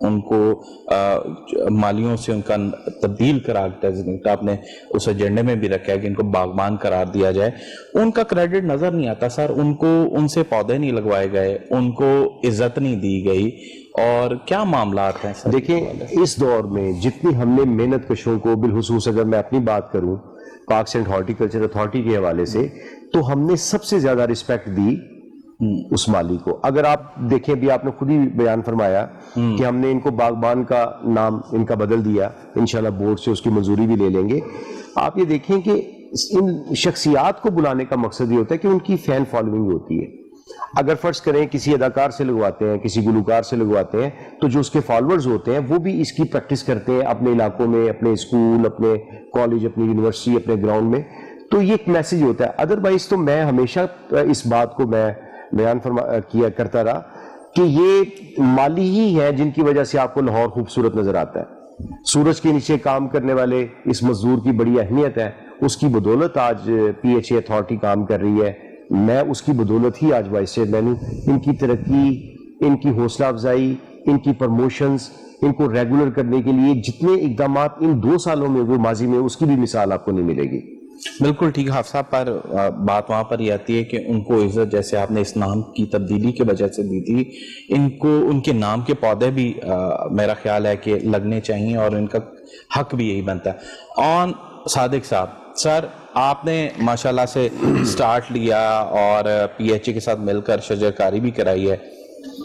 ان کو مالیوں سے ان کا تبدیل کرا ڈیزگنیٹ آپ نے اس ایجنڈے میں بھی رکھا ہے کہ ان کو باغبان قرار دیا جائے. ان کا کریڈٹ نظر نہیں آتا سر, ان سے پودے نہیں لگوائے گئے, ان کو عزت نہیں دی گئی, اور کیا معاملات ہیں سر؟ دیکھیں اس دور میں جتنی ہم نے محنت کشوں کو, بالخصوص اگر میں اپنی بات کروں پاک سینٹ ہارٹیکلچر اتھارٹی کے حوالے سے, تو ہم نے سب سے زیادہ رسپیکٹ دی اس مالی کو. اگر آپ دیکھیں بھی آپ نے خود ہی بیان فرمایا کہ ہم نے ان کو باغبان کا نام ان کا بدل دیا, انشاءاللہ بورڈ سے اس کی منظوری بھی لے لیں گے. آپ یہ دیکھیں کہ ان شخصیات کو بلانے کا مقصد یہ ہوتا ہے کہ ان کی فین فالوئنگ ہوتی ہے. اگر فرض کریں کسی اداکار سے لگواتے ہیں, کسی گلوکار سے لگواتے ہیں, تو جو اس کے فالوورز ہوتے ہیں وہ بھی اس کی پریکٹس کرتے ہیں اپنے علاقوں میں, اپنے اسکول, اپنے کالج, اپنی یونیورسٹی, اپنے گراؤنڈ میں. تو یہ ایک میسج ہوتا ہے. ادروائز تو میں ہمیشہ اس بات کو میں بیان کیا کرتا رہا کہ یہ مالی ہی ہے جن کی وجہ سے آپ کو لاہور خوبصورت نظر آتا ہے. سورج کے نیچے کام کرنے والے اس مزدور کی بڑی اہمیت ہے, اس کی بدولت آج پی ایچ اے اتھارٹی کام کر رہی ہے. میں اس کی بدولت ہی آج وائس چیئرمین ہوں. ان کی ترقی, ان کی حوصلہ افزائی, ان کی پروموشنز, ان کو ریگولر کرنے کے لیے جتنے اقدامات ان 2 سالوں میں ہوئے ماضی میں, اس کی بھی مثال آپ کو نہیں ملے گی. بالکل ٹھیک. حافظ صاحب پر بات وہاں پر یہ آتی ہے کہ ان کو عزت جیسے آپ نے اس نام کی تبدیلی کی وجہ سے دی تھی, ان کو ان کے نام کے پودے بھی میرا خیال ہے کہ لگنے چاہیے, اور ان کا حق بھی یہی بنتا ہے. آن صادق صاحب, سر آپ نے ماشاءاللہ سے سٹارٹ لیا اور پی ایچ اے کے ساتھ مل کر شجرکاری بھی کرائی ہے.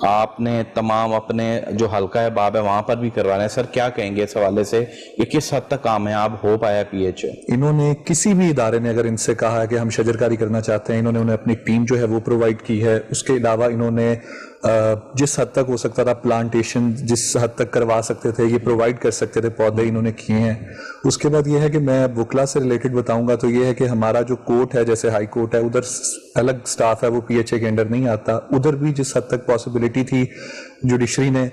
آپ نے تمام اپنے جو حلقہ ہے باب ہے وہاں پر بھی کروانا ہے. سر کیا کہیں گے اس حوالے سے کہ کس حد تک کامیاب ہو پایا پی ایچ اے؟ انہوں نے کسی بھی ادارے نے اگر ان سے کہا ہے کہ ہم شجرکاری کرنا چاہتے ہیں, انہوں نے انہیں اپنی ٹیم جو ہے وہ پرووائڈ کی ہے. اس کے علاوہ انہوں نے جس حد تک ہو سکتا تھا پلانٹیشن جس حد تک کروا سکتے تھے, یہ پرووائڈ کر سکتے تھے, پودے انہوں نے کیے ہیں. اس کے بعد یہ ہے کہ میں وکلا سے ریلیٹڈ بتاؤں گا تو یہ ہے کہ ہمارا جو کورٹ ہے, جیسے ہائی کورٹ ہے, ادھر الگ سٹاف ہے, وہ پی ایچ اے کے انڈر نہیں آتا. ادھر بھی جس حد تک پاسبلٹی تھی جوڈیشری نے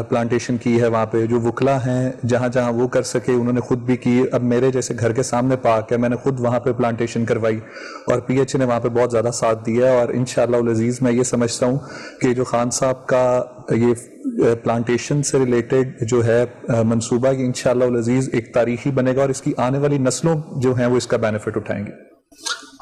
پلانٹیشن کی ہے, وہاں پہ جو وکلا ہیں جہاں جہاں وہ کر سکے انہوں نے خود بھی کی. اب میرے جیسے گھر کے سامنے پارک ہے, میں نے خود وہاں پہ پلانٹیشن کروائی اور پی ایچ اے نے وہاں پہ بہت زیادہ ساتھ دیا. اور انشاءاللہ العزیز میں یہ سمجھتا ہوں کہ جو خان صاحب کا یہ پلانٹیشن سے ریلیٹڈ جو ہے منصوبہ, یہ انشاءاللہ العزیز ایک تاریخی بنے گا, اور اس کی آنے والی نسلوں جو ہیں وہ اس کا بینیفٹ اٹھائیں گے.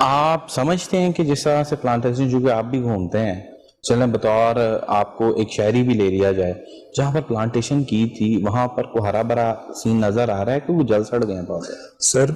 آپ سمجھتے ہیں کہ جس طرح سے پلانٹیشن جو کہ آپ بھی گھومتے ہیں, چلیں بطور آپ کو ایک شہری بھی لے لیا جائے, جہاں پر پلانٹیشن کی تھی وہاں پر کوئی ہرا بھرا سین نظر آ رہا ہے کہ وہ جل سڑ گئے ہیں پودے؟ سر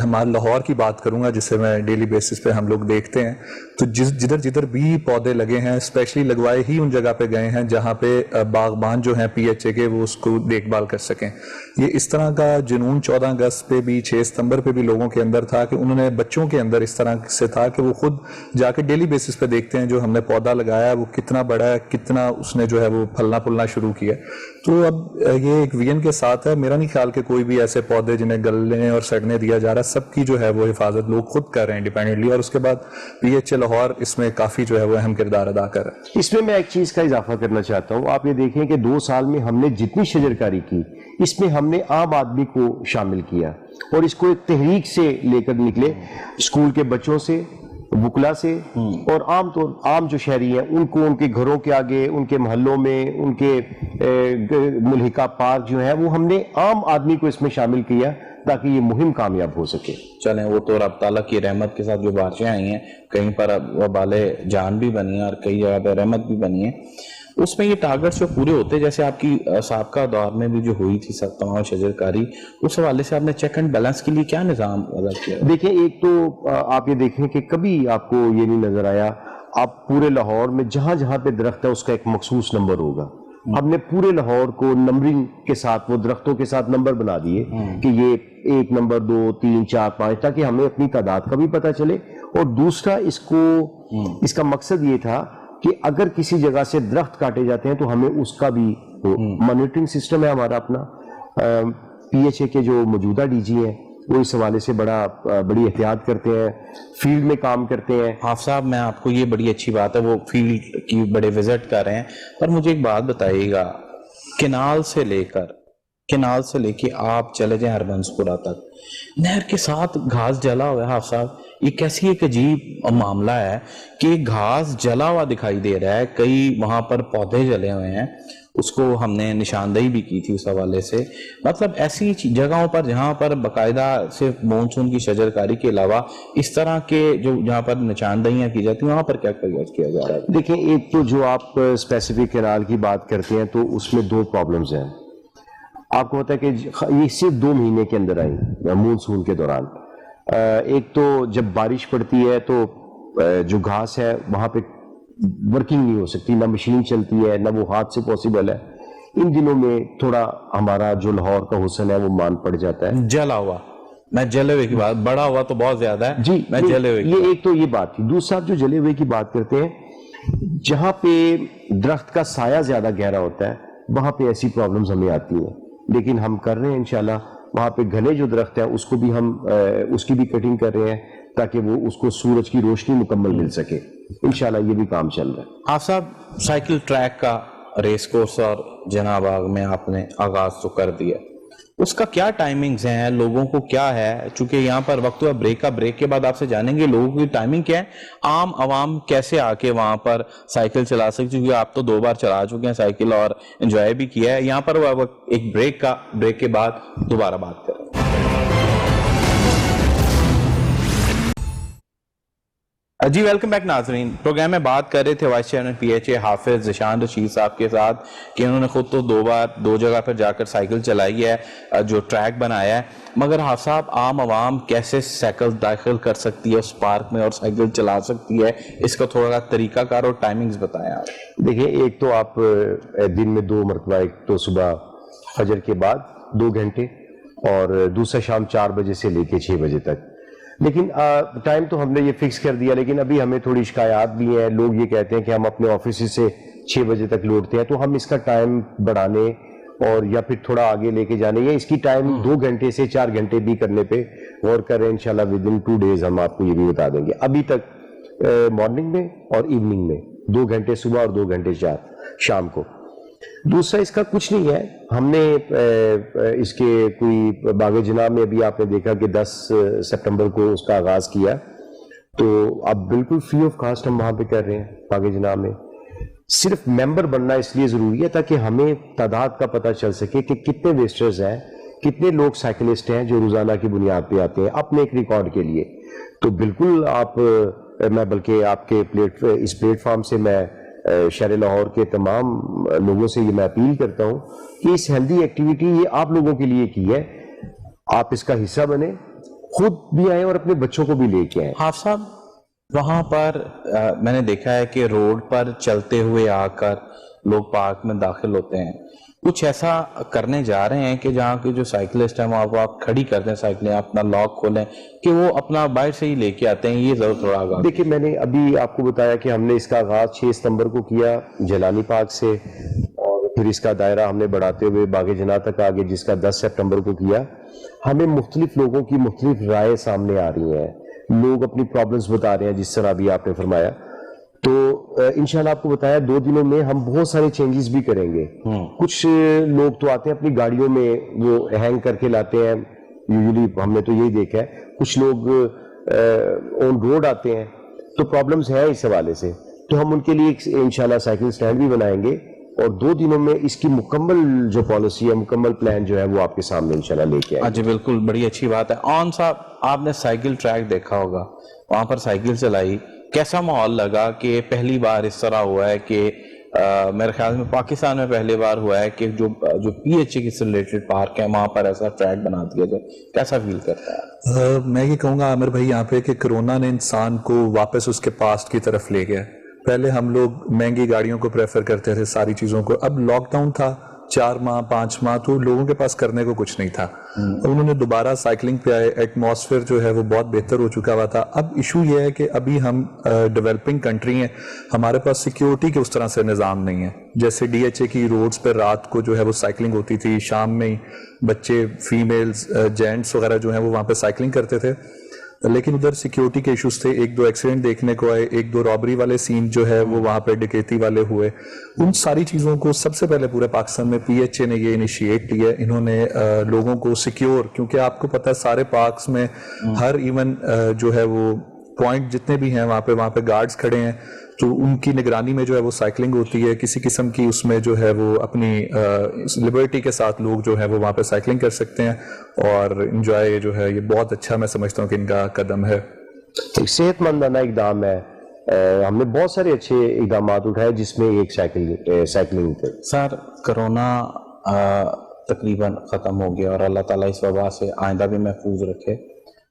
ہمارے لاہور کی بات کروں گا جسے میں ڈیلی بیسس پہ ہم لوگ دیکھتے ہیں, تو جدھر بھی پودے لگے ہیں اسپیشلی لگوائے ہی ان جگہ پہ گئے ہیں جہاں پہ باغبان جو ہیں پی ایچ اے کے وہ اس کو دیکھ بھال کر سکیں. یہ اس طرح کا جنون 14 اگست پہ بھی 6 ستمبر پہ بھی لوگوں کے اندر تھا کہ انہوں نے بچوں کے اندر اس طرح سے تھا کہ وہ خود جا کے ڈیلی بیسس پہ دیکھتے ہیں جو ہم نے پودا لگایا وہ کتنا بڑا ہے, کتنا اس نے جو ہے وہ پھلنا پھولنا شروع کیا. تو اب یہ ایک ویژن کے ساتھ ہے. میرا نہیں خیال کہ کوئی بھی ایسے پودے جنہیں گلنے اور سڑنے دیا جا رہا ہے, سب کی جو ہے وہ حفاظت لوگ خود کر رہے ہیں انڈیپینڈنٹلی, اور اس کے بعد پی ایچ اے لاہور اس میں کافی جو ہے وہ اہم کردار ادا کر رہا ہے. اس میں ایک چیز کا اضافہ کرنا چاہتا ہوں. آپ یہ دیکھیں کہ 2 سال میں ہم نے جتنی شجرکاری کی, اس میں ہم نے عام آدمی کو شامل کیا اور اس کو ایک تحریک سے لے کر نکلے, اسکول کے بچوں سے, وکلا سے, اور عام جو شہری ہیں ان کو ان کے گھروں کے آگے, ان کے محلوں میں, ان کے ملحقہ پارک جو ہیں وہ ہم نے عام آدمی کو اس میں شامل کیا تاکہ یہ مہم کامیاب ہو سکے. چلیں وہ تو رب تعالیٰ کی رحمت کے ساتھ جو بارشیں آئی ہیں, کہیں پر وبال جان بھی بنی ہیں اور کئی جگہ پہ رحمت بھی بنی ہے, اس میں یہ ٹارگٹس جو پورے ہوتے, جیسے آپ کی سابقہ دور میں بھی جو ہوئی تھی سب تمام شجرکاری, اس حوالے سے آپ نے چیک اینڈ بیلنس کے لیے کیا نظام وضع کیا؟ دیکھیں ایک تو آپ یہ دیکھیں کہ کبھی آپ کو یہ نہیں نظر آیا, آپ پورے لاہور میں جہاں جہاں پہ درخت ہے اس کا ایک مخصوص نمبر ہوگا. ہم نے پورے لاہور کو نمبرنگ کے ساتھ, وہ درختوں کے ساتھ نمبر بنا دیے کہ یہ 1 نمبر 2 3 4 5, تاکہ ہمیں اپنی تعداد کا بھی پتہ چلے. اور دوسرا اس کا مقصد یہ تھا کہ اگر کسی جگہ سے درخت کاٹے جاتے ہیں تو ہمیں اس کا بھی مانیٹرنگ سسٹم ہے ہمارا اپنا. پی ایچ اے کے جو موجودہ ڈی جی ہیں وہ اس حوالے سے بڑی احتیاط کرتے ہیں, فیلڈ میں کام کرتے ہیں. حافظ صاحب میں آپ کو یہ بڑی اچھی بات ہے, وہ فیلڈ کی بڑے وزٹ کر رہے ہیں, پر مجھے ایک بات بتائیے گا, کنال سے لے کے آپ چلے جائیں ہربنس پورہ تک, نہر کے ساتھ گھاس جلا ہوا ہے. حافظ صاحب یہ کیسی ایک عجیب معاملہ ہے کہ گھاس جلا ہوا دکھائی دے رہا ہے, کئی وہاں پر پودے جلے ہوئے ہیں, اس کو ہم نے نشاندہی بھی کی تھی اس حوالے سے. مطلب ایسی جگہوں پر جہاں پر باقاعدہ صرف مونسون کی شجر کاری کے علاوہ اس طرح کے جو جہاں پر نشاندہیاں کی جاتی ہیں وہاں پر کیا کیا جا رہا ہے؟ دیکھیں، ایک تو جو آپ اسپیسیفک کینال کی بات کرتے ہیں تو اس میں دو پرابلمز ہیں. آپ کو پتا ہے کہ یہ صرف 2 مہینے کے اندر آئی مونسون کے دوران. ایک تو جب بارش پڑتی ہے تو جو گھاس ہے وہاں پہ ورکنگ نہیں ہو سکتی، نہ مشین چلتی ہے نہ وہ ہاتھ سے پاسبل ہے. ان دنوں میں تھوڑا ہمارا جو لاہور کا حسن ہے وہ مان پڑ جاتا ہے. جلا ہوا، میں جلے ہوئے کی بات، بڑا ہوا تو بہت زیادہ ہے جی، میں جلے ہوئے یہ ایک تو یہ بات تھی. دوسرا جو جلے ہوئے کی بات کرتے ہیں، جہاں پہ درخت کا سایہ زیادہ گہرا ہوتا ہے وہاں پہ ایسی پرابلمز ہمیں آتی ہیں. لیکن ہم کر رہے ہیں انشاءاللہ وہاں پہ گھنے جو درخت ہے اس کو بھی ہم اس کی بھی کٹنگ کر رہے ہیں تاکہ وہ اس کو سورج کی روشنی مکمل مل سکے. انشاءاللہ یہ بھی کام چل رہا ہے. آپ صاحب سائیکل ٹریک کا ریس کورس اور جناب باغ میں آپ نے آغاز تو کر دیا، اس کا کیا ٹائمنگز ہیں، لوگوں کو کیا ہے؟ چونکہ یہاں پر وقت ہوا بریک کا، بریک کے بعد آپ سے جانیں گے لوگوں کی ٹائمنگ کیا ہے، عام عوام کیسے آ کے وہاں پر سائیکل چلا سکتے، کیونکہ آپ تو 2 بار چلا چکے ہیں سائیکل اور انجوائے بھی کیا ہے. یہاں پر ایک بریک کے بعد دوبارہ بات کریں. جی ویلکم بیک ناظرین. پروگرام میں بات کر رہے تھے vice chairman P H A Hafiz Zeeshan Rashid صاحب کے ساتھ کہ انہوں نے خود تو 2 بار 2 جگہ پر جا کر سائیکل چلائی ہے، جو ٹریک بنایا ہے. مگر حافظ صاحب عام عوام کیسے سائیکل داخل کر سکتی ہے اس پارک میں اور سائیکل چلا سکتی ہے، اس کا تھوڑا طریقہ کار اور ٹائمنگز بتائیں آپ. دیکھیں، ایک تو آپ دن میں 2 مرتبہ، ایک تو صبح فجر کے بعد 2 گھنٹے اور دوسرا شام 4 بجے سے لے کے 6 بجے تک. لیکن ٹائم تو ہم نے یہ فکس کر دیا، لیکن ابھی ہمیں تھوڑی شکایات بھی ہیں. لوگ یہ کہتے ہیں کہ ہم اپنے آفیس سے 6 بجے تک لوٹتے ہیں، تو ہم اس کا ٹائم بڑھانے اور یا پھر تھوڑا آگے لے کے جانے، یا اس کی ٹائم 2 گھنٹے سے 4 گھنٹے بھی کرنے پہ غور کر رہے ہیں. انشاءاللہ ودن 2 days ہم آپ کو یہ بھی بتا دیں گے. ابھی تک مارننگ میں اور ایوننگ میں 2 گھنٹے صبح اور 2 گھنٹے شام کو. دوسرا اس کا کچھ نہیں ہے، ہم نے اس کے کوئی باغ جناب میں ابھی آپ نے دیکھا کہ 10 سپٹمبر کو اس کا آغاز کیا، تو اب بالکل فری آف کاسٹ ہم وہاں پہ کر رہے ہیں باغ جناب میں. صرف ممبر بننا اس لیے ضروری ہے تاکہ ہمیں تعداد کا پتہ چل سکے کہ کتنے ویسٹرز ہیں، کتنے لوگ سائیکلسٹ ہیں جو روزانہ کی بنیاد پہ آتے ہیں اپنے ایک ریکارڈ کے لیے. تو بالکل آپ، میں بلکہ آپ کے اس پلیٹ فارم سے میں شہر لاہور کے تمام لوگوں سے یہ میں اپیل کرتا ہوں کہ اس ہیلدی ایکٹیویٹی یہ آپ لوگوں کے لیے کی ہے، آپ اس کا حصہ بنیں، خود بھی آئیں اور اپنے بچوں کو بھی لے کے آئیں. حافظ صاحب وہاں پر میں نے دیکھا ہے کہ روڈ پر چلتے ہوئے آ کر لوگ پارک میں داخل ہوتے ہیں. کچھ ایسا کرنے جا رہے ہیں کہ جہاں کے جو سائیکلسٹ ہیں وہاں کو آپ کھڑی کر دیں سائیکلیں، اپنا لاک کھولیں کہ وہ اپنا باہر سے ہی لے کے آتے ہیں، یہ ضرور تھوڑا آگاہ. دیکھیں، میں نے ابھی آپ کو بتایا کہ ہم نے اس کا آغاز 6 ستمبر کو کیا جیلانی پارک سے، اور پھر اس کا دائرہ ہم نے بڑھاتے ہوئے باغ جناح تک آگے، جس کا 10 سپٹمبر کو کیا. ہمیں مختلف لوگوں کی مختلف رائے سامنے آ رہی ہیں، لوگ اپنی پرابلمز بتا رہے ہیں جس طرح ابھی آپ نے فرمایا. تو انشاءاللہ آپ کو بتایا 2 دنوں میں ہم بہت سارے چینجز بھی کریں گے. کچھ لوگ تو آتے ہیں اپنی گاڑیوں میں وہ ہینگ کر کے لاتے ہیں، یوزلی ہم نے تو یہی دیکھا ہے. کچھ لوگ آن روڈ آتے ہیں، تو پرابلمز ہیں اس حوالے سے. تو ہم ان کے لیے انشاءاللہ سائیکل سٹینڈ بھی بنائیں گے، اور 2 دنوں میں اس کی مکمل جو پالیسی ہے، مکمل پلان جو ہے وہ آپ کے سامنے انشاءاللہ لے کے آئیں گے. جی بالکل، بڑی اچھی بات ہے. آن صاحب آپ نے سائیکل ٹریک دیکھا ہوگا، وہاں پر سائیکل چلائی، کیسا ماحول لگا کہ پہلی بار اس طرح ہوا ہے کہ میرے خیال میں پاکستان میں پہلی بار ہوا ہے کہ جو پی ایچ اے سے ریلیٹڈ پارک ہے وہاں پر ایسا ٹریک بنا دیا جائے، کیسا فیل کرتا ہے؟ میں یہ کہوں گا عامر بھائی یہاں پہ کہ کرونا نے انسان کو واپس اس کے پاسٹ کی طرف لے گیا. پہلے ہم لوگ مہنگی گاڑیوں کو پریفر کرتے تھے، ساری چیزوں کو. اب لاک ڈاؤن تھا 4 ماہ 5 ماہ، تو لوگوں کے پاس کرنے کو کچھ نہیں تھا. انہوں نے دوبارہ سائیکلنگ پہ آئے، ایٹماسفیئر جو ہے وہ بہت بہتر ہو چکا ہوا تھا. اب ایشو یہ ہے کہ ابھی ہم ڈیولپنگ کنٹری ہیں، ہمارے پاس سیکیورٹی کے اس طرح سے نظام نہیں ہے. جیسے ڈی ایچ اے کی روڈز پہ رات کو جو ہے وہ سائیکلنگ ہوتی تھی، شام میں بچے، فیمیلز، جینٹس وغیرہ جو ہیں وہ وہاں پہ سائیکلنگ کرتے تھے. لیکن ادھر سیکیورٹی کے ایشوز تھے، 1-2 ایکسیڈنٹ دیکھنے کو آئے، 1-2 رابری والے سین جو ہے وہ وہاں پہ ڈکیتی والے ہوئے. ان ساری چیزوں کو سب سے پہلے پورے پاکستان میں پی ایچ اے نے یہ انیشیٹ کیا. انہوں نے لوگوں کو سیکیور، کیونکہ آپ کو پتہ ہے سارے پارکس میں ہر ایون جو ہے وہ پوائنٹ جتنے بھی ہیں وہاں پہ گارڈز کھڑے ہیں، تو ان کی نگرانی میں جو ہے وہ سائیکلنگ ہوتی ہے، کسی قسم کی اس میں جو ہے وہ اپنی لبرٹی کے ساتھ لوگ جو ہے وہ وہاں پہ سائیکلنگ کر سکتے ہیں اور انجوائے جو ہے، یہ بہت اچھا میں سمجھتا ہوں کہ ان کا قدم ہے. ایک صحت مندانہ اقدام ہے. ہم نے بہت سارے اچھے اقدامات اٹھائے جس میں ایک سائیکلنگ تھے. سر کرونا تقریباً ختم ہو گیا اور اللہ تعالیٰ اس وبا سے آئندہ بھی محفوظ رکھے.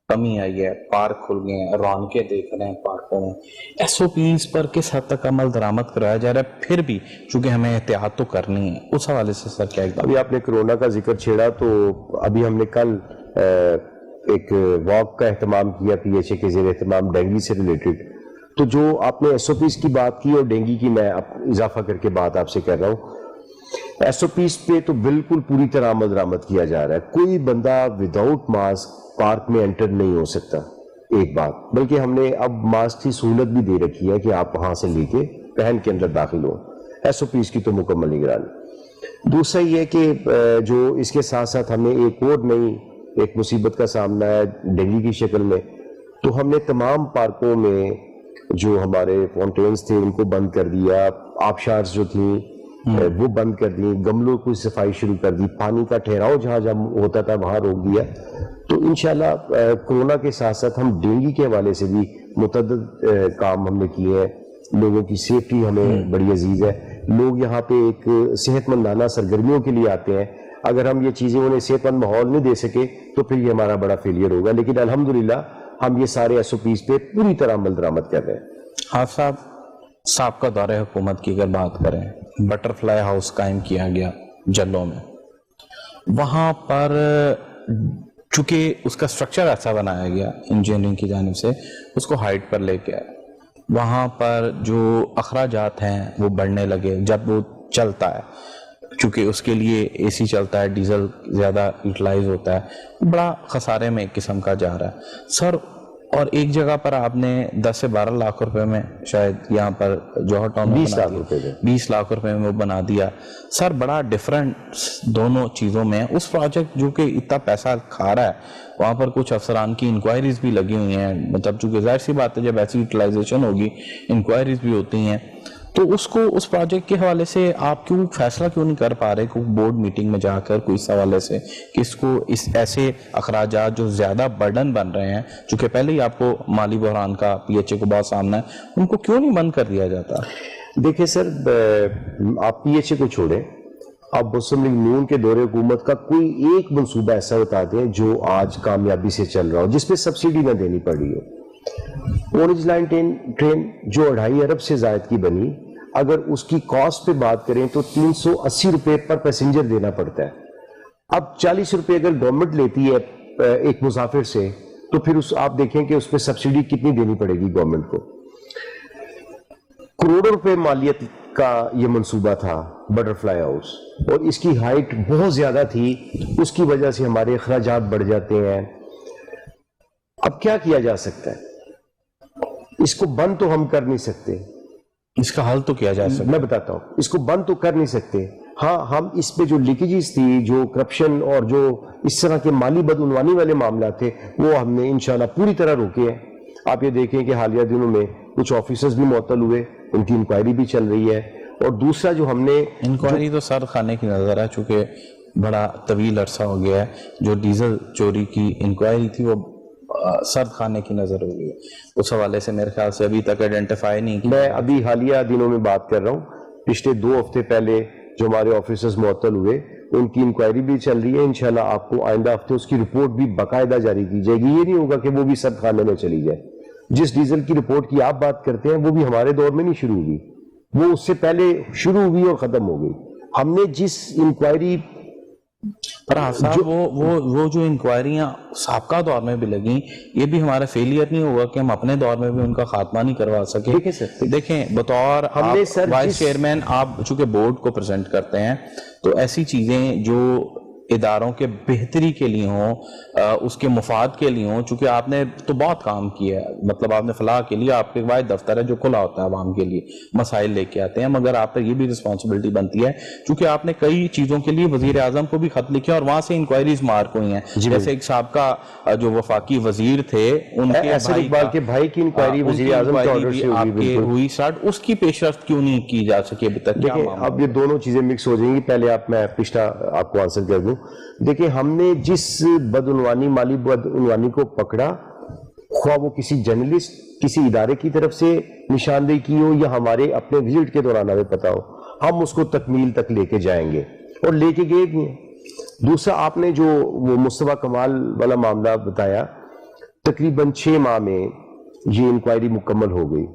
کمی آئی ہے، پارک کھل گئے ہیں، رونقیں دیکھ رہے ہیں پارکوں میں. ایس او پیز پر کس حد تک عمل درآمد کرایا جا رہا ہے؟ پھر بھی چونکہ ہمیں احتیاط تو کرنی ہے، اس حوالے سے سر کیا اقدام؟ ابھی آپ نے کرونا کا ذکر چھیڑا تو ابھی ہم نے کل ایک واک کا اہتمام کیا پی ایچ اے کے زیر اہتمام ڈینگی سے ریلیٹڈ. تو جو آپ نے ایس او پیز کی بات کی اور ڈینگی کی میں اضافہ کر کے بات آپ سے کر رہا ہوں. ایس او پیز پہ تو بالکل پوری طرح عمل درآمد کیا جا رہا ہے. کوئی بندہ وداؤٹ ماسک پارک میں انٹر نہیں ہو سکتا، ایک بات. بلکہ ہم نے اب ماسک کی سہولت بھی دے رکھی ہے کہ آپ وہاں سے لے کے پہن کے اندر داخل ہوں. ایس او پیز کی تو مکمل نگرانی. دوسرا یہ کہ جو اس کے ساتھ ساتھ ہم نے ایک اور نئی ایک مصیبت کا سامنا ہے ڈینگی کی شکل میں. تو ہم نے تمام پارکوں میں جو ہمارے فاؤنٹینز تھے ان کو بند کر دیا، آبشارز جو تھیں وہ بند کر دی، گملوں کی صفائی شروع کر دی، پانی کا ٹھہراؤ جہاں ہوتا تھا وہاں روک دیا. تو انشاءاللہ کورونا کے ساتھ ساتھ ہم ڈینگی کے حوالے سے بھی متعدد کام ہم نے کیے ہیں. لوگوں کی سیفٹی ہمیں بڑی عزیز ہے. لوگ یہاں پہ ایک صحت مندانہ سرگرمیوں کے لیے آتے ہیں. اگر ہم یہ چیزیں انہیں صحت مند ماحول نہیں دے سکے تو پھر یہ ہمارا بڑا فیلئر ہوگا. لیکن الحمدللہ ہم یہ سارے ایس او پیز پہ پوری طرح عمل درآمد کر رہے ہیں. آپ صاحب سابقہ دور حکومت کی اگر بات کریں، بٹر فلائی ہاؤس قائم کیا گیا جلوں میں. وہاں پر چونکہ اس کا سٹرکچر ایسا بنایا گیا انجینئرنگ کی جانب سے، اس کو ہائٹ پر لے کے آئے. وہاں پر جو اخراجات ہیں وہ بڑھنے لگے جب وہ چلتا ہے، چونکہ اس کے لیے اے سی چلتا ہے، ڈیزل زیادہ یوٹیلائز ہوتا ہے، بڑا خسارے میں ایک قسم کا جا رہا ہے سر. اور ایک جگہ پر آپ نے 10 سے 12 لاکھ روپے میں شاید یہاں پر جوہر ٹاؤن میں 20 لاکھ روپے میں وہ بنا دیا. سر بڑا ڈفرنٹ دونوں چیزوں میں. اس پروجیکٹ جو کہ اتنا پیسہ کھا رہا ہے وہاں پر کچھ افسران کی انکوائریز بھی لگی ہوئی ہیں. مطلب چونکہ ظاہر سی بات ہے جب ایسی یوٹیلائزیشن ہوگی انکوائریز بھی ہوتی ہیں. تو اس کو اس پروجیکٹ کے حوالے سے آپ کیوں فیصلہ کیوں نہیں کر پا رہے کوئی بورڈ میٹنگ میں جا کر کوئی اس حوالے سے کہ اس کو اس ایسے اخراجات جو زیادہ برڈن بن رہے ہیں، چونکہ پہلے ہی آپ کو مالی بحران کا پی ایچ اے کو بہت سامنا ہے، ان کو کیوں نہیں بند کر دیا جاتا؟ دیکھیں سر، آپ پی ایچ اے کو چھوڑیں، آپ مسلم لیگ نون کے دور حکومت کا کوئی ایک منصوبہ ایسا بتا دیں جو آج کامیابی سے چل رہا ہو جس پہ سبسڈی نہ دینی پڑی ہو. اورنج لائن ٹرین جو 2.5 ارب سے زائد کی بنی، اگر اس کی کاسٹ پہ بات کریں تو 380 روپے پر پیسنجر دینا پڑتا ہے. اب 40 روپے اگر گورنمنٹ لیتی ہے ایک مسافر سے تو پھر آپ دیکھیں کہ اس پہ سبسڈی کتنی دینی پڑے گی گورنمنٹ کو. کروڑوں روپے مالیت کا یہ منصوبہ تھا بٹر فلائی ہاؤس، اور اس کی ہائٹ بہت زیادہ تھی، اس کی وجہ سے ہمارے اخراجات بڑھ جاتے ہیں. اب کیا کیا جا سکتا ہے؟ اس کو بند تو ہم کر نہیں سکتے. اس کا حل تو کیا جا سکتا؟ میں بتاتا ہوں. اس کو بند تو کر نہیں سکتے. ہاں، ہم اس پہ جو لیکیجز تھی، جو کرپشن اور جو اس طرح کے مالی بدعنوانی والے معاملات تھے، وہ ہم نے انشاءاللہ پوری طرح روکے ہیں. آپ یہ دیکھیں کہ حالیہ دنوں میں کچھ آفیسرز بھی معطل ہوئے، ان کی انکوائری بھی چل رہی ہے. اور دوسرا جو ہم نے انکوائری تو سر خانے کی نظر ہے، چونکہ بڑا طویل عرصہ ہو گیا ہے. جو ڈیزل چوری کی انکوائری تھی وہ سرد خانے کی نظر ہو گئی، اس حوالے سے میرے خیال سے ابھی تک آئیڈینٹیفائی نہیں کی. میں ابھی حالیہ دنوں میں بات کر رہا ہوں، پچھلے 2 ہفتے پہلے جو ہمارے آفیسرز معطل ہوئے ان کی انکوائری بھی چل رہی ہے. انشاءاللہ آپ کو آئندہ ہفتے اس کی رپورٹ بھی باقاعدہ جاری کی جائے گی. یہ نہیں ہوگا کہ وہ بھی سرد خانے میں چلی جائے. جس ڈیزل کی رپورٹ کی آپ بات کرتے ہیں وہ بھی ہمارے دور میں نہیں شروع ہوئی، وہ اس سے پہلے شروع ہوئی اور ختم ہو گئی. ہم نے جس انکوائری پر صاحب وہ جو انکوائریاں سابقہ دور میں بھی لگیں، یہ بھی ہمارا فیلئر نہیں ہوگا کہ ہم اپنے دور میں بھی ان کا خاتمہ نہیں کروا سکے؟ دیکھیں بطور وائس چیئرمین آپ چونکہ بورڈ کو پریزنٹ کرتے ہیں، تو ایسی چیزیں جو اداروں کے بہتری کے لیے ہوں, اس کے مفاد کے لیے ہوں, چونکہ آپ نے تو بہت کام کیا ہے, مطلب آپ نے فلاح کے لیے آپ کے واحد دفتر ہے جو کھلا ہوتا ہے عوام کے لیے, مسائل لے کے آتے ہیں, مگر آپ پر یہ بھی رسپانسبلٹی بنتی ہے چونکہ آپ نے کئی چیزوں کے لیے وزیر اعظم کو بھی خط لکھے اور وہاں سے انکوائریز مارک ہوئی ہیں, جیسے ایک سابقہ جو وفاقی وزیر تھے ان کے اقبال کے بھائی کی انکوائری وزیر اعظم کے آرڈر سے آپ کے ہوئی سٹارٹ, اس کی پیش رفت کیوں نہیں کی جا سکی ابھی تک؟ اب یہ دونوں چیزیں مکس ہو جائیں گی, پہلے میں پچھلا آپ کو آنسر کر دوں. دیکھیں ہم نے جس بدعنوانی مالی بدعنوانی کو پکڑا, خواہ وہ کسی جرنلسٹ کسی ادارے کی طرف سے نشاندہی کی ہو یا ہمارے اپنے وزٹ کے دوران ہمیں پتا ہو, ہم اس کو تکمیل تک لے کے جائیں گے اور لے کے گئے بھی ہیں. دوسرا آپ نے جو وہ مصطفیٰ کمال والا معاملہ بتایا, تقریباً 6 ماہ میں یہ انکوائری مکمل ہو گئی.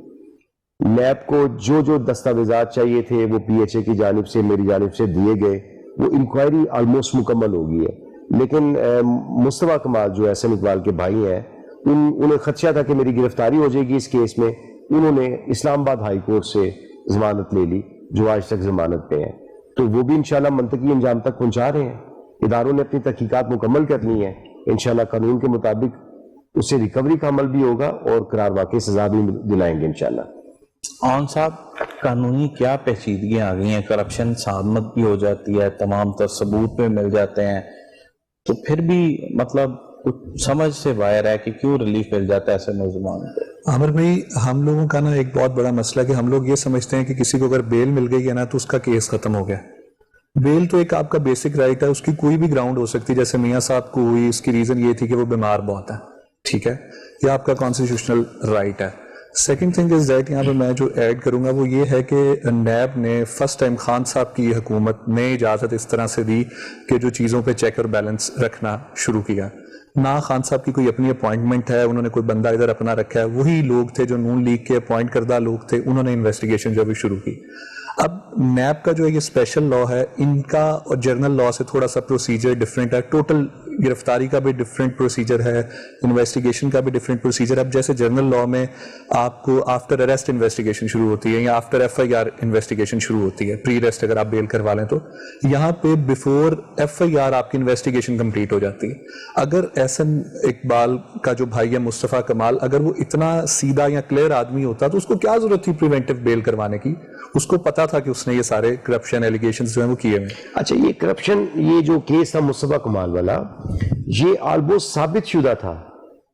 نیب کو جو جو دستاویزات چاہیے تھے وہ پی ایچ اے کی جانب سے میری جانب سے دیے گئے, وہ انکوائری آلموسٹ مکمل ہو گئی ہے. لیکن مصطفیٰ کمال جو احسن اقبال کے بھائی ہیں, انہیں خدشہ تھا کہ میری گرفتاری ہو جائے گی اس کیس میں. انہوں نے اسلام آباد ہائی کورٹ سے ضمانت لے لی جو آج تک ضمانت پہ ہیں, تو وہ بھی انشاءاللہ منطقی انجام تک پہنچا رہے ہیں. اداروں نے اپنی تحقیقات مکمل کر لی ہیں, انشاءاللہ قانون کے مطابق اس سے ریکوری کا عمل بھی ہوگا اور قرار واقع سزا بھی دلائیں گے انشاءاللہ. عون صاحب, قانونی کیا پیچیدگیاں آ گئی ہیں, کرپشن سامت بھی ہو جاتی ہے, تمام تر ثبوت پہ مل جاتے ہیں, تو پھر بھی مطلب کچھ سمجھ سے باہر ہے کہ کیوں ریلیف مل جاتا ہے ایسے ملزمان کو؟ عامر بھائی, ہم لوگوں کا نا ایک بہت بڑا مسئلہ ہے کہ ہم لوگ یہ سمجھتے ہیں کہ کسی کو اگر بیل مل گئی ہے نا تو اس کا کیس ختم ہو گیا. بیل تو ایک آپ کا بیسک رائٹ ہے, اس کی کوئی بھی گراؤنڈ ہو سکتی ہے, جیسے میاں صاحب کو ہوئی, اس کی ریزن یہ تھی کہ وہ بیمار بہت ہے, ٹھیک ہے, یہ آپ کا کانسٹیٹیوشنل رائٹ ہے. سیکنڈ تھنگ از دیٹ, یہاں پہ میں جو ایڈ کروں گا وہ یہ ہے کہ نیب نے فرسٹ ٹائم خان صاحب کی حکومت نے اجازت اس طرح سے دی کہ جو چیزوں پہ چیک اور بیلنس رکھنا شروع کیا. نہ خان صاحب کی کوئی اپنی اپوائنٹمنٹ ہے, انہوں نے کوئی بندہ ادھر اپنا رکھا ہے, وہی لوگ تھے جو نون لیگ کے اپوائنٹ کردہ لوگ تھے, انہوں نے انویسٹیگیشن جو بھی شروع کی. اب نیب کا جو یہ اسپیشل لا ہے, ان کا اور جرنل لا سے تھوڑا سا پروسیجر ڈفرینٹ ہے. ٹوٹل گرفتاری کا بھی ڈفرینٹ پروسیجر ہے, انویسٹیگیشن کا بھی ڈفرینٹ پروسیجر. اب جیسے جرنل لا میں آپ کو آفٹر اریسٹ انویسٹیگیشن شروع ہوتی ہے یا after F I R investigation شروع ہوتی ہے, پری اریسٹ اگر آپ بیل کروا لیں, تو یہاں پہ بیفور ایف آئی آر آپ کی انویسٹیگیشن کمپلیٹ ہو جاتی ہے. اگر احسن اقبال کا جو بھائی ہے مصطفیٰ کمال, اگر وہ اتنا سیدھا یا کلیئر آدمی ہوتا تو اس کو کیا ضرورت تھی پریونٹیو بیل کروانے کی؟ اس کو پتا تھا کہ اس نے یہ سارے کرپشن ایلیگیشنز جو ہیں وہ کیے ہوئے. اچھا, یہ کرپشن, یہ جو کیس تھا مصطفیٰ کمال والا, یہ آلموسٹ ثابت شدہ تھا.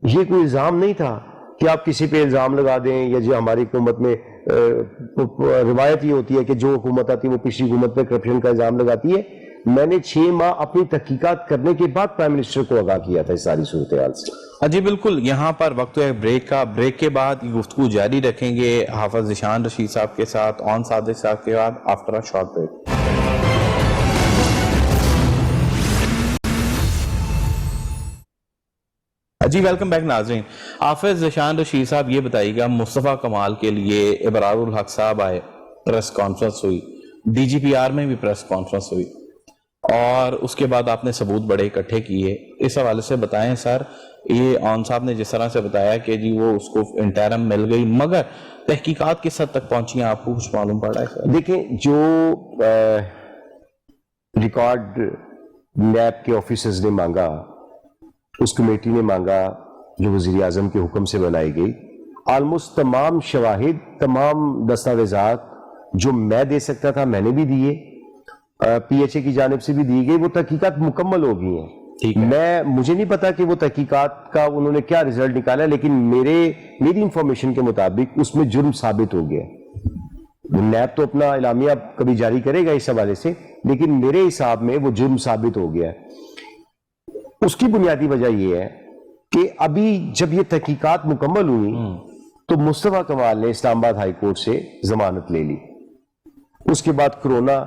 یہ کوئی الزام نہیں تھا کہ آپ کسی پہ الزام لگا دیں, یا جو ہماری حکومت میں روایت یہ ہوتی ہے کہ جو حکومت آتی ہے وہ پچھلی حکومت پہ کرپشن کا الزام لگاتی ہے. میں نے 6 ماہ اپنی تحقیقات کرنے کے بعد پرائم منسٹر کو آگاہ کیا تھا اس ساری صورتحال سے. جی بالکل, یہاں پر وقت ہے بریک کا. بریک کے بعد یہ گفتگو جاری رکھیں گے حافظ ذیشان رشید صاحب کے ساتھ, عون صادق صاحب کے بعد آفٹر اے شارٹ بریک. جی ویلکم بیک ناظرین. حافظ ذیشان رشید صاحب, یہ بتائیے گا, مصطفیٰ کمال کے لیے ابرار الحق صاحب آئے, پریس کانفرنس ہوئی, ڈی جی پی آر میں بھی پریس کانفرنس ہوئی, اور اس کے بعد آپ نے ثبوت بڑے اکٹھے کیے. اس حوالے سے بتائیں سر, یہ عون صاحب نے جس طرح سے بتایا کہ جی وہ اس کو انٹرم مل گئی, مگر تحقیقات کس حد تک پہنچی ہیں, آپ کو کچھ معلوم پڑ رہا ہے سر؟ دیکھیں, جو ریکارڈ نیب کے آفیسرز نے مانگا, اس کمیٹی نے مانگا جو وزیر اعظم کے حکم سے بنائی گئی, آلموسٹ تمام شواہد, تمام دستاویزات جو میں دے سکتا تھا میں نے بھی دیے, پی ایچ اے کی جانب سے بھی دی گئی, وہ تحقیقات مکمل ہو گئی ہیں. مجھے نہیں پتا کہ وہ تحقیقات کا انہوں نے کیا رزلٹ نکالا, لیکن میری انفارمیشن کے مطابق اس میں جرم ثابت ہو گیا. نیب تو اپنا اعلامیہ کبھی جاری کرے گا اس حوالے سے, لیکن میرے حساب میں وہ جرم ثابت ہو گیا. اس کی بنیادی وجہ یہ ہے کہ ابھی جب یہ تحقیقات مکمل ہوئی تو مصطفیٰ کمال نے اسلام آباد ہائی کورٹ سے ضمانت لے لی. اس کے بعد کرونا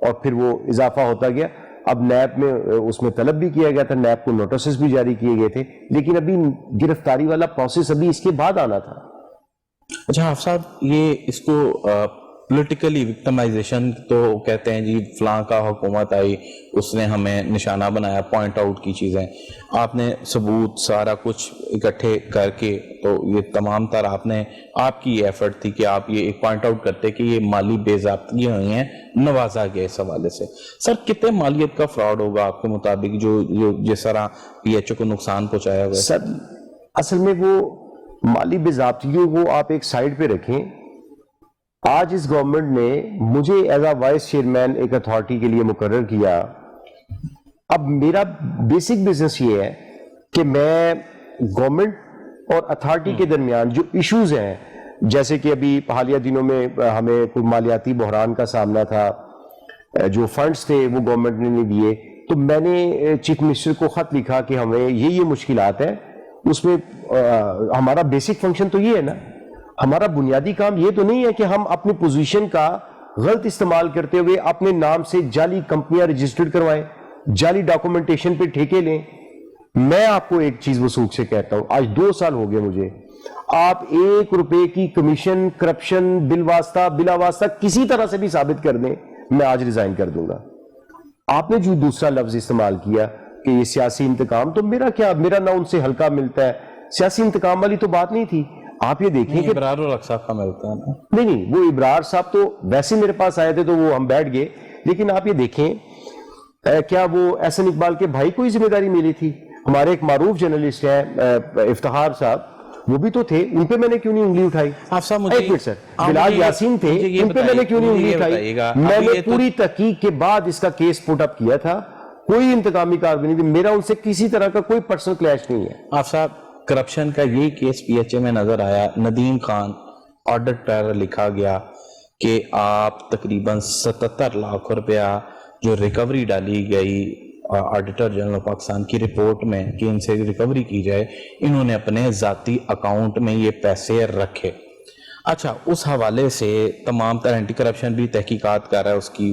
اور پھر وہ اضافہ ہوتا گیا. اب نیب میں اس میں طلب بھی کیا گیا تھا, نیب کو نوٹسز بھی جاری کیے گئے تھے, لیکن ابھی گرفتاری والا پروسیس ابھی اس کے بعد آنا تھا. اچھا حافظ صاحب, یہ اس کو پولیٹیکلی وکٹمائزیشن تو کہتے ہیں جی فلاں کا حکومت آئی اس نے ہمیں نشانہ بنایا, پوائنٹ آؤٹ کی چیزیں, آپ نے ثبوت سارا کچھ اکٹھے کر کے, تو یہ تمام تر آپ کی ایفرٹ تھی کہ آپ یہ ایک پوائنٹ آؤٹ کرتے کہ یہ مالی بے ضابطگی ہوئی ہیں, نوازا گیا اس حوالے سے. سر کتنے مالیت کا فراڈ ہوگا آپ کے مطابق جو جس طرح پی ایچ او کو نقصان پہنچایا ہوا ہے؟ سر اصل میں وہ مالی بے ضابطگیوں کو آپ ایک سائڈ پہ رکھیں. آج اس گورنمنٹ نے مجھے ایز اے وائس چیئرمین ایک اتھارٹی کے لیے مقرر کیا. اب میرا بیسک بزنس یہ ہے کہ میں گورنمنٹ اور اتھارٹی کے درمیان جو ایشوز ہیں, جیسے کہ ابھی حالیہ دنوں میں ہمیں کوئی مالیاتی بحران کا سامنا تھا, جو فنڈز تھے وہ گورنمنٹ نے نہیں دیے, تو میں نے چیف منسٹر کو خط لکھا کہ ہمیں یہ مشکلات ہیں. اس میں ہمارا بیسک فنکشن تو یہ ہے نا, ہمارا بنیادی کام یہ تو نہیں ہے کہ ہم اپنی پوزیشن کا غلط استعمال کرتے ہوئے اپنے نام سے جعلی کمپنیاں رجسٹرڈ کروائیں, جعلی ڈاکومنٹیشن پہ ٹھیکے لیں. میں آپ کو ایک چیز وثوق سے کہتا ہوں, آج 2 سال ہو گئے مجھے, آپ 1 روپے کی کمیشن, کرپشن, بالواسطہ بلا واسطہ کسی طرح سے بھی ثابت کر دیں, میں آج ریزائن کر دوں گا. آپ نے جو دوسرا لفظ استعمال کیا کہ یہ سیاسی انتقام, تو میرا نہ ان سے ہلکا ملتا ہے, سیاسی انتقام والی تو بات نہیں تھی. آپ یہ دیکھیں کہ ابرار الحق صاحب کا ملتا ہے نا, نہیں وہ ابرار صاحب تو ویسے میرے پاس آئے تھے تو وہ ہم بیٹھ گئے, لیکن آپ یہ دیکھیں کیا وہ احسن اقبال کے بھائی کو ہی ذمہ داری ملی تھی؟ ہمارے ایک معروف جرنلسٹ ہیں افتخار صاحب, وہ بھی تو تھے, ان پہ میں نے کیوں نہیں انگلی اٹھائی؟ ایک منٹ سر, بلال یاسین تھے, ان پہ میں نے کیوں نہیں انگلی اٹھائی؟ میں نے پوری تحقیق کے بعد اس کا کیس پٹ اپ کیا تھا, کوئی انتقامی کارروائی نہیں تھی, میرا ان سے کسی طرح کا کوئی پرسنل کلیش نہیں ہے. آپ صاحب کرپشن کا یہی کیس پی ایچ اے میں نظر آیا, ندیم خان آڈٹ پر لکھا گیا کہ آپ تقریباً 77 لاکھ روپیہ جو ریکوری ڈالی گئی آڈیٹر جنرل پاکستان کی رپورٹ میں کہ ان سے ریکوری کی جائے, انہوں نے اپنے ذاتی اکاؤنٹ میں یہ پیسے رکھے. اچھا, اس حوالے سے تمام تر اینٹی کرپشن بھی تحقیقات کر رہا ہے, اس کی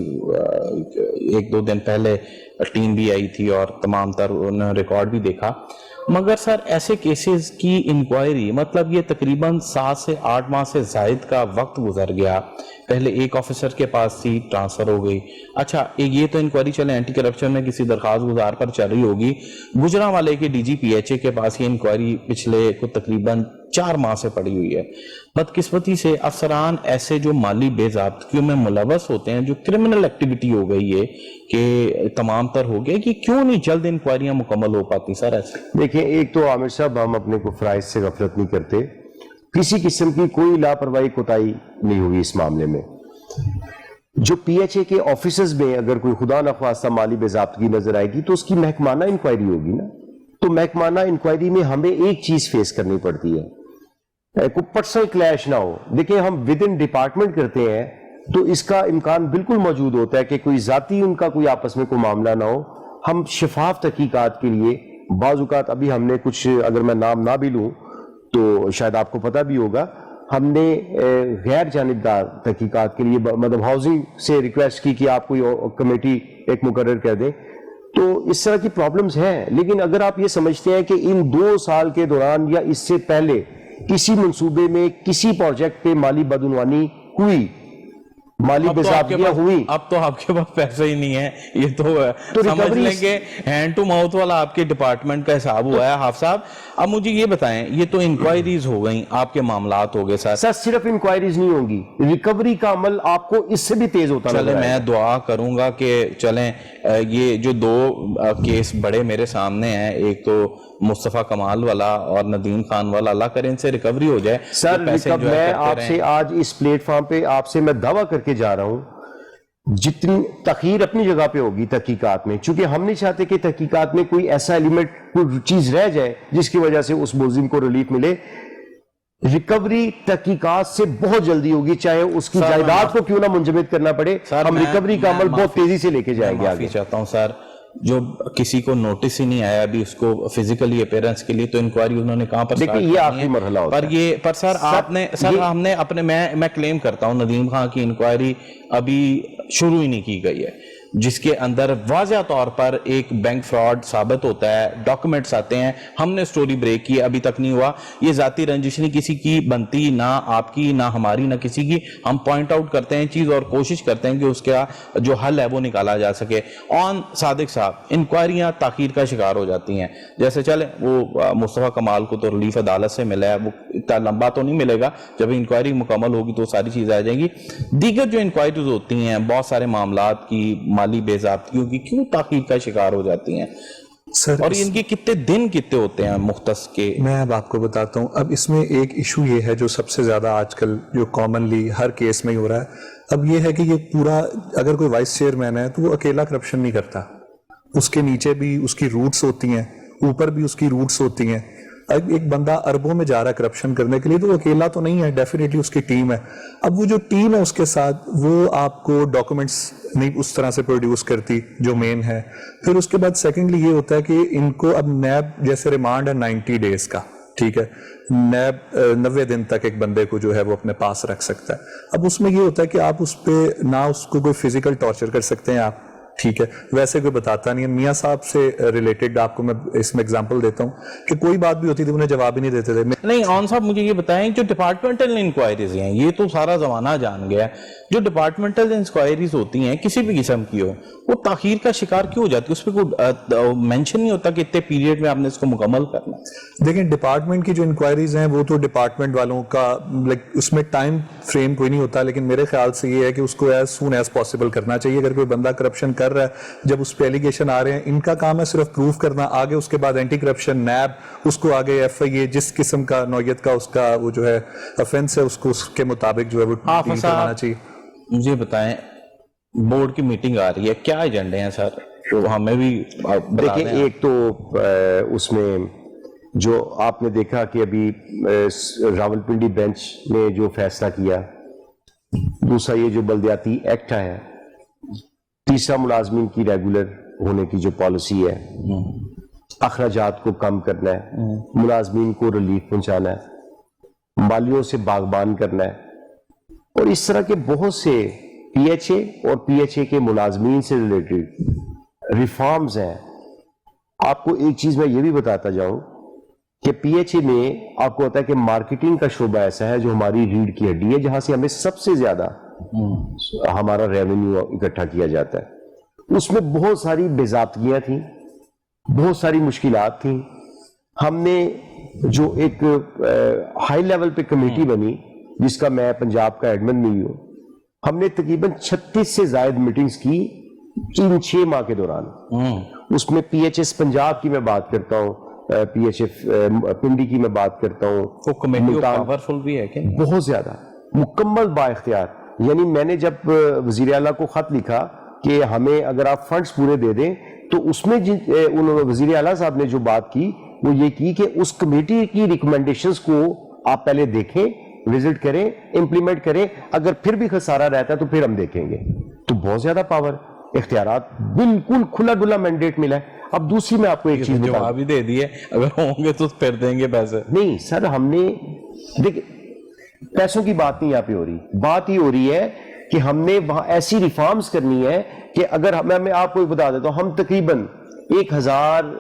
1-2 دن پہلے ٹیم بھی آئی تھی اور تمام تر انہوں نے ریکارڈ بھی دیکھا. مگر سر ایسے کیسز کی انکوائری, مطلب یہ تقریباً 7 سے 8 ماہ سے زائد کا وقت گزر گیا, پہلے ایک آفیسر کے پاس تھی, ٹرانسفر ہو گئی. اچھا یہ تو انکوائری چلے اینٹی کرپشن میں کسی درخواست گزار پر چل رہی ہوگی, گجرانوالے کے ڈی جی پی ایچ اے کے پاس یہ انکوائری پچھلے کو تقریباً 4 ماہ سے پڑی ہوئی ہے. بدقسمتی سے افسران ایسے جو مالی بے ضابطگیوں میں ملوث ہوتے ہیں, جو کرمنل ایکٹیویٹی ہو گئی ہے کہ تمام تر ہو گیا, کہ کیوں نہیں جلد انکوائریاں مکمل ہو پاتی سر ایسے؟ دیکھیں, ایک تو عامر صاحب ہم اپنے کو فرائض سے غفلت نہیں کرتے, کسی قسم کی کوئی لاپرواہی کوتاہی نہیں ہوئی اس معاملے میں. جو پی ایچ اے کے آفیسز میں اگر کوئی خدا نخواستہ مالی بے ضابطگی نظر آئے گی تو اس کی محکمانہ انکوائری ہوگی نا. تو محکمانہ انکوائری میں ہمیں ایک چیز فیس کرنی پڑتی ہے, کوئی پرسنل کلیش نہ ہو. دیکھیں ہم ود ان ڈپارٹمنٹ کرتے ہیں تو اس کا امکان بالکل موجود ہوتا ہے کہ کوئی ذاتی ان کا کوئی آپس میں کوئی معاملہ نہ ہو. ہم شفاف تحقیقات کے لیے بعض اوقات, ابھی ہم نے کچھ, اگر میں نام نہ بھی لوں تو شاید آپ کو پتہ بھی ہوگا, ہم نے غیر جانبدار تحقیقات کے لیے مطلب ہاؤسنگ سے ریکویسٹ کی کہ آپ کوئی کمیٹی ایک مقرر کر دیں. تو اس طرح کی پرابلمز ہیں. لیکن اگر آپ یہ سمجھتے ہیں کہ ان 2 سال کے دوران یا اس سے پہلے کسی منصوبے میں کسی پروجیکٹ پہ مالی بدعنوانی ہوئی, مالی بے ضابطگیاں ہوئی, اب تو آپ کے پاس پیسے ہی نہیں ہیں, یہ تو سمجھ لیں کہ ہینڈ ٹو ماؤتھ والا آپ کے ڈپارٹمنٹ کا حساب ہوا ہے. حافظ صاحب اب مجھے یہ بتائیں, یہ تو انکوائریز ہو گئیں, آپ کے معاملات ہو گئے سر. صرف انکوائریز نہیں ہوں گی, ریکوری کا عمل آپ کو اس سے بھی تیز ہوتا نظر آئے گا. میں دعا کروں گا کہ چلیں یہ جو 2 کیس بڑے میرے سامنے ہیں, ایک تو مصطفیٰ کمال والا اور ندیم خان والا, اللہ کرے ان سے ریکوری ہو جائے. سر میں آپ سے آج اس پلیٹ فارم پہ آپ سے میں دعویٰ کر کے جا رہا ہوں, جتنی تاخیر اپنی جگہ پہ ہوگی تحقیقات میں, چونکہ ہم نہیں چاہتے کہ تحقیقات میں کوئی ایسا ایلیمنٹ, کوئی چیز رہ جائے جس کی وجہ سے اس ملزم کو ریلیف ملے. ریکوری تحقیقات سے بہت جلدی ہوگی, چاہے اس کی جائیداد کو کیوں نہ منجمد کرنا پڑے. ہم ریکوری کا عمل بہت تیزی سے لے کے جائیں گے. معافی چاہتا ہوں سر, جو کسی کو نوٹس ہی نہیں آیا ابھی اس کو فزیکلی اپیرنس کے لیے, تو انکوائری انہوں نے کہاں پر دیکھیں یہ آخری مرحلہ ہوتا ہے. پر سر آپ نے, سر ہم نے اپنے, میں کلیم کرتا ہوں ندیم خان کی انکوائری ابھی شروع ہی نہیں کی گئی ہے. جس کے اندر واضح طور پر ایک بینک فراڈ ثابت ہوتا ہے, ڈاکومنٹس آتے ہیں, ہم نے سٹوری بریک کی, ابھی تک نہیں ہوا. یہ ذاتی رنجش نہیں کسی کی بنتی, نہ آپ کی نہ ہماری نہ کسی کی. ہم پوائنٹ آؤٹ کرتے ہیں چیز اور کوشش کرتے ہیں کہ اس کا جو حل ہے وہ نکالا جا سکے. صادق صاحب, انکوائریاں تاخیر کا شکار ہو جاتی ہیں. جیسے چلیں وہ مصطفیٰ کمال کو تو ریلیف عدالت سے ملا ہے, وہ اتنا لمبا تو نہیں ملے گا, جب انکوائری مکمل ہوگی تو ساری چیزیں آ جائیں گی. دیگر جو انکوائریز ہوتی ہیں بہت سارے معاملات کی مالی بے ضابطگیوں کی کیوں تاخیر کا شکار ہو جاتی ہیں سر؟ اور ان کے کتنے دن کتنے ہوتے ہیں مختص کے؟ میں اب آپ کو بتاتا ہوں. اب اس میں ایک ایشو یہ ہے جو سب سے زیادہ آج کل جو کامنلی ہر کیس میں ہی ہو رہا ہے, اب یہ ہے کہ یہ پورا اگر کوئی وائس چیئرمین ہے تو وہ اکیلا کرپشن نہیں کرتا, اس کے نیچے بھی اس کی روٹس ہوتی ہیں, اوپر بھی اس کی روٹس ہوتی ہیں. اب ایک بندہ اربوں میں جا رہا ہے کرپشن کرنے کے لیے تو وہ اکیلا تو نہیں ہے, ڈیفینیٹلی اس کی ٹیم ہے. اب وہ جو ٹیم ہے اس کے ساتھ وہ آپ کو ڈاکومنٹس نہیں اس طرح سے پروڈیوس کرتی جو مین ہے. پھر اس کے بعد سیکنڈلی یہ ہوتا ہے کہ ان کو اب نیب جیسے ریمانڈ ہے 90 days کا, ٹھیک ہے, نیب 90 دن تک ایک بندے کو جو ہے وہ اپنے پاس رکھ سکتا ہے. اب اس میں یہ ہوتا ہے کہ آپ اس پہ نہ اس کو کوئی فزیکل ٹارچر کر سکتے ہیں آپ, ٹھیک ہے, ویسے کوئی بتاتا نہیں ہے. میاں صاحب سے ریلیٹڈ آپ کو میں اس میں اگزامپل دیتا ہوں کہ کوئی بات بھی ہوتی تھی انہیں جواب ہی نہیں دیتے تھے. نہیں عون صاحب مجھے یہ بتائیں, جو ڈپارٹمنٹل انکوائریز ہیں یہ تو سارا زمانہ جان گیا ہے, جو ڈپارٹمنٹل انکوائریز ہوتی ہیں کسی بھی قسم کی ہو وہ تاخیر کا شکار کیوں ہو جاتی ہے؟ اس پہ کوئی مینشن نہیں ہوتا کہ اتنے پیریڈ میں آپ نے اس کو مکمل کرنا ہے. دیکھیں ڈپارٹمنٹ کی جو انکوائریز ہیں وہ تو ڈپارٹمنٹ والوں کا اس میں ٹائم فریم کوئی نہیں ہوتا, لیکن میرے خیال سے یہ ہے کہ اس کو ایز سون ایز پاسبل کرنا چاہیے. اگر کوئی بندہ کرپشن کر رہا ہے, جب اس پہ ایلیگیشن آ رہے ہیں, ان کا کام ہے صرف پروف کرنا, آگے اس کے بعد اینٹی کرپشن نیب اس کو آگے ایف آئی اے جس قسم کا نوعیت کا اس کا وہ جو ہے افینس ہے اس کو اس کے مطابق جو ہے وہ ڈیل کروانا چاہیے. مجھے بتائیں بورڈ کی میٹنگ آ رہی ہے, کیا ایجنڈے ہیں سر تو ہمیں بھی بتا دیں. دیکھیں ایک تو اس میں جو آپ نے دیکھا کہ ابھی راولپنڈی بینچ نے جو فیصلہ کیا, دوسرا یہ جو بلدیاتی ایکٹ ہے, تیسرا ملازمین کی ریگولر ہونے کی جو پالیسی ہے, اخراجات کو کم کرنا ہے, ملازمین کو ریلیف پہنچانا ہے, مالیوں سے باغبان کرنا ہے, اور اس طرح کے بہت سے پی ایچ اے اور پی ایچ اے کے ملازمین سے ریلیٹڈ ریفارمز ہیں. آپ کو ایک چیز میں یہ بھی بتاتا جاؤں کہ پی ایچ اے میں آپ کو ہوتا ہے کہ مارکیٹنگ کا شعبہ ایسا ہے جو ہماری ریڑھ کی ہڈی ہے, جہاں سے ہمیں سب سے زیادہ ہمارا ریونیو اکٹھا کیا جاتا ہے. اس میں بہت ساری بے ضابطگیاں تھیں, بہت ساری مشکلات تھیں. ہم نے جو ایک ہائی لیول پہ کمیٹی بنی جس کا میں پنجاب کا ایڈمن بھی ہوں, ہم نے تقریباً 36 سے زائد میٹنگز کی 6 ماہ کے دوران. اس میں پی ایچ ایس پنجاب کی میں بات کرتا ہوں, پی ایچ ایف پنڈی کی میں بات کرتا ہوں. وہ کمیٹی پاورفل بھی ہے کہ بہت زیادہ مکمل با اختیار. یعنی میں نے جب وزیر اعلیٰ کو خط لکھا کہ ہمیں اگر آپ فنڈز پورے دے دیں, تو اس میں وزیر اعلیٰ صاحب نے جو بات کی وہ یہ کی کہ اس کمیٹی کی ریکمنڈیشنز کو آپ پہلے دیکھیں, وزٹ کریں, امپلیمنٹ کریں, اگر پھر بھی خسارہ رہتا ہے تو پھر ہم دیکھیں گے. تو بہت زیادہ پاور, اختیارات, بالکل کھلا ڈلا مینڈیٹ ملا ہے. اب دوسری میں آپ کو ایک چیز جواب بھی دے دیے, اگر ہوں گے تو پھر دیں گے پیسے. نہیں سر, ہم نے دیکھ پیسوں کی بات نہیں یہاں پہ ہو رہی, بات ہی ہو رہی ہے کہ ہم نے وہاں ایسی ریفارمز کرنی ہے کہ اگر میں آپ کو بتا دیتا ہوں, ہم تقریباً 1000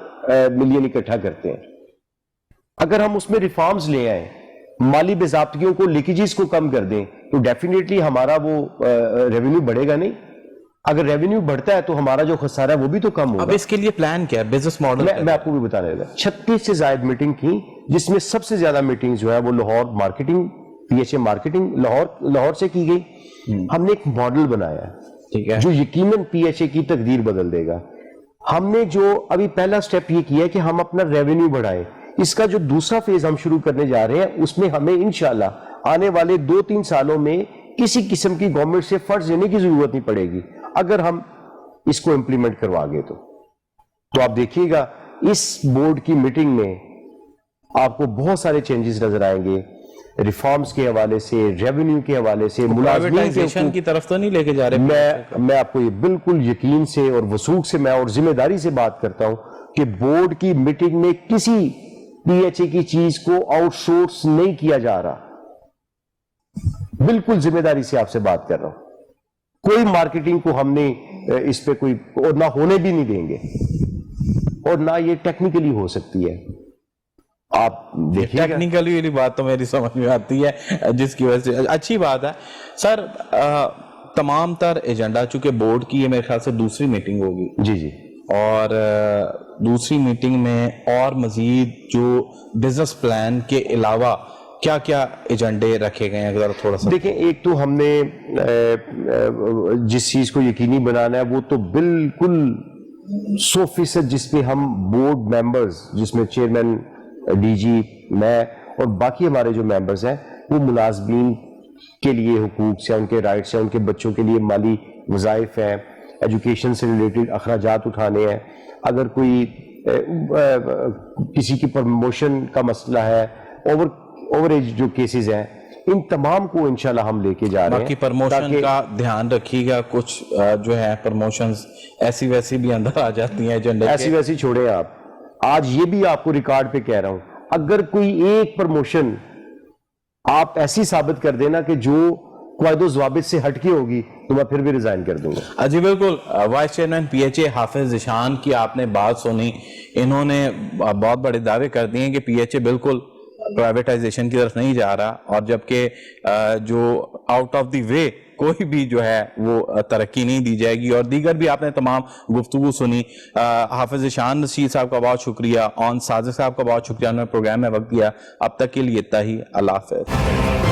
ملین اکٹھا کرتے ہیں. اگر ہم اس میں ریفارمز لے آئیں, مالی بے ضابطگیوں کو, لیکیجز کو کم کر دیں, تو ڈیفینیٹلی ہمارا وہ ریونیو بڑھے گا نہیں. اگر ریونیو بڑھتا ہے تو ہمارا جو خسارہ ہے وہ بھی تو کم ہوگا. اب اس کے لیے پلان کیا ہے, بزنس ماڈل؟ میں آپ کو بھی بتا رہا تھا 36 سے زائد میٹنگ کی, جس میں سب سے زیادہ میٹنگ جو ہے وہ Lahore marketing, P H A marketing Lahore سے کی گئی. ہم نے ایک ماڈل بنایا ہے جو یقیناً پی ایچ اے کی تقدیر بدل دے گا. ہم نے جو ابھی پہلا سٹیپ یہ کیا ہے کہ ہم اپنا ریونیو بڑھائیں. اس کا جو دوسرا فیز ہم شروع کرنے جا رہے ہیں, اس میں ہمیں انشاءاللہ آنے والے 2-3 سالوں میں کسی قسم کی گورنمنٹ سے فنڈز لینے کی ضرورت نہیں پڑے گی, اگر ہم اس کو امپلیمنٹ کروا گئے تو آپ دیکھیے گا اس بورڈ کی میٹنگ میں آپ کو بہت سارے چینجز نظر آئیں گے, ریفارمز کے حوالے سے, ریونیو کے حوالے سے, ملازمین کی طرف تو نہیں لے کے جا رہے. میں آپ کو یہ بالکل یقین سے اور وثوق سے میں اور ذمہ داری سے بات کرتا ہوں کہ بورڈ کی میٹنگ میں کسی پی ایچ اے کی چیز کو آؤٹ سورس نہیں کیا جا رہا. بالکل ذمہ داری سے آپ سے بات کر رہا ہوں. کوئی مارکیٹنگ کو ہم نے اس پہ کوئی اور نہ ہونے بھی نہیں دیں گے, اور نہ یہ ٹیکنیکلی ہو سکتی ہے. آپ دیکھیے ٹیکنیکلی والی بات تو میری سمجھ میں آتی ہے, جس کی وجہ سے اچھی بات ہے. سر تمام تر ایجنڈا, چونکہ بورڈ کی یہ میرے خیال سے دوسری میٹنگ ہوگی, جی جی, اور دوسری میٹنگ میں اور مزید جو بزنس پلان کے علاوہ کیا کیا ایجنڈے رکھے گئے ہیں, اگر تھوڑا سا دیکھیں. ایک تو ہم نے جس چیز کو یقینی بنانا ہے وہ تو بالکل 100% جس پہ ہم بورڈ ممبرز, جس میں چیئرمین, ڈی جی, میں اور باقی ہمارے جو ممبرز ہیں, وہ ملازمین کے لیے حقوق سے, ان کے رائٹس ہیں, ان کے بچوں کے لیے مالی وظائف ہیں, ایجوکیشن سے ریلیٹڈ اخراجات اٹھانے ہیں, اگر کوئی کسی کی پروموشن کا مسئلہ ہے, اوور ایج جو کیسز ہیں, ان تمام کو انشاءاللہ ہم لے کے جا رہے ہیں. باقی پروموشن کا دھیان رکھیے گا, کچھ جو ہے پروموشنز ایسی ویسی بھی اندر آ جاتی ہیں ایجنڈے کے. ایسی ویسی چھوڑیں آپ, آج یہ بھی آپ کو ریکارڈ پہ کہہ رہا ہوں, اگر کوئی ایک پروموشن آپ ایسی ثابت کر دینا کہ جو قواعد و ضوابط سے ہٹ کے ہوگی, تو میں پھر بھی ریزائن کر دوں گا. جی بالکل. Vice chairman P H A Hafiz Zeeshan کی آپ نے بات سنی, انہوں نے بہت بڑے دعوے کر دیے ہیں کہ پی ایچ اے بالکل پرائیویٹائزیشن کی طرف نہیں جا رہا, اور جبکہ جو آؤٹ آف دی وے کوئی بھی جو ہے وہ ترقی نہیں دی جائے گی. اور دیگر بھی آپ نے تمام گفتگو سنی. حافظ ذیشان رشید صاحب کا بہت شکریہ, اون ساجد صاحب کا بہت شکریہ, انہوں نے پروگرام میں وقت دیا. اب تک کے لیے اتنا ہی, اللہ حافظ.